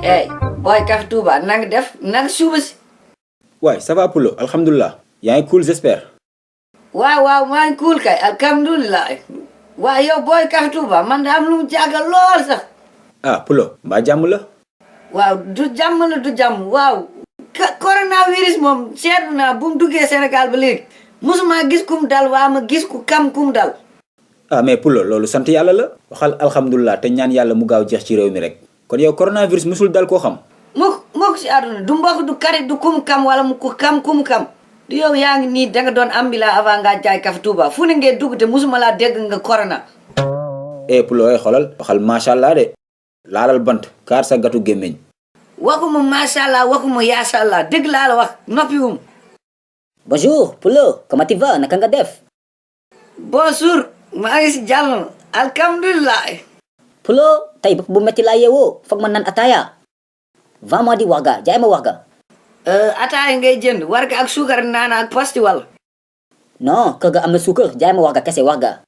Hey, boy Café Touba nanga def nanga suba si. waay ça va Poulo alhamdulilah yaa ngi cool j'espère. waaw maa ngi cool kay alhamdulilah. waaw yow boy Café Touba man da am lu mu jaagal lool sax. ah Poulo mbaa jàmm la. waaw du jàmm la du jàmm waaw. coronavirus moom seetlu naa bu mu duggee Sénégal ba léegi musuma gis kum dal waa ma gis ku kam kum dal. ah mais Poulo loolu sant yàlla la. waxal alhamdulilah te ñaan yàlla mu gaaw jeex ci réew mi rek. kon yow coronavirus musul dal koo xam. mukk si àdduna du mbokk du karit du kum kam wala mu ku kam kum kam. du yow yaa ngi nii danga doon ambila avant ngaa jaay Café Touba fu ne ngeen dugg te musuma laa dégg nga corona. Poulo xoolal waxal macha allah de. laalal bant kaar sa gatu gémmiñ. waxuma macha allah waxuma yaasha allah dëgg laa la wax noppiwum. Bonjour, Poulo. Comment tu vas? Naka nga def? Bonjour, maa ngi si jàmm alhamdulilah. Poulo, tey bopp bu metti laa yeewoo foog ma naan ataaya. Vends-moi di warga, jaay ma warga. ataaya ngay jënd warga ak suukar naana ak pasti wala. Non, kër ga am na suukar, jaay ma warga kese warga.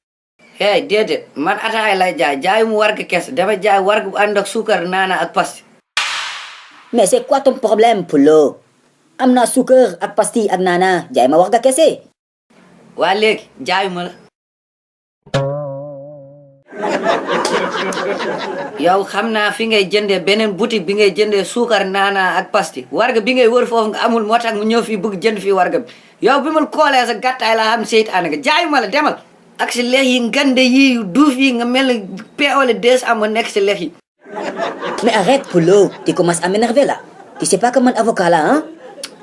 hey déedéet man ataaya lay jaay jaayu mu warga kese dafa jaay warga bu ànd ak suukar naana ak pasti. Mais c'est quoi ton problème, Poulo? am naa suukar ak pasti ak naana, jaay ma warga kese. waa léegi jaayu ma la. yow xam naa fi ngay jëndee beneen boutique bi ngay jëndee suukar naana ak pasti warga bi ngay wër foofu nga amul moo tax mu ñëw fii bëgg jënd fii warga bi yow bi mal koolee sa gàttaay la xam seytaane nga jaayu ma la demal ak si lex yi ngande yi yu duuf yi nga mel ni peole des am nga nekk si lex yi. Mais arrête, Poulo, tu commences à m'énerver là. Tu sais pas que man avocat là, hein?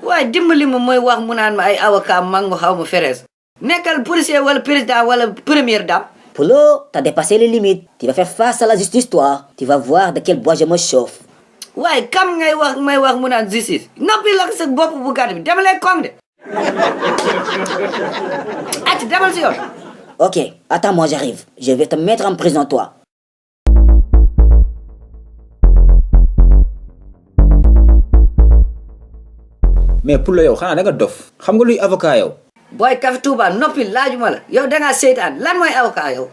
waaye dimbali ma mooy wax mu naan ma ay avocat mango xaw ma ferees nekkal policier wala président wala première dame. Poulo, t'as dépassé les limites. Tu vas faire face à la justice, toi. Tu vas voir de quel bois je me chauffe. waaye kam ngay wax may wax mu naan justice noppi la sa bopp bu gàtt bi demalee koŋ de. acc demal si yoon. Ok, attends-moi, j'arrive. Je vais te mettre en prison, toi. mais Poulo yow xanaa da nga dof. xam nga luy avocat yow. booy Café Touba noppi laajuma la yow dangaa seytaan lan mooy avocat yow.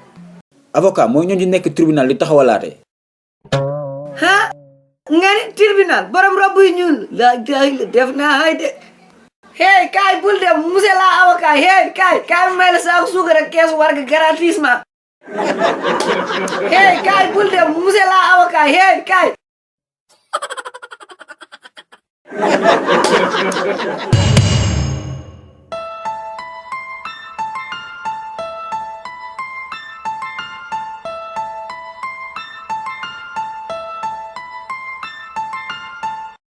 avocat mooy ñooñu nekk tribunal di taxawalaate. ah nga ni tribunal borom rob yu ñuul la def naa hay de. hey kaay bul dem monsieur la avocat hey kaay may la saako suukar ak keesu warga gratuitement. hey kaay bul dem monsieur la avocat hey kaay.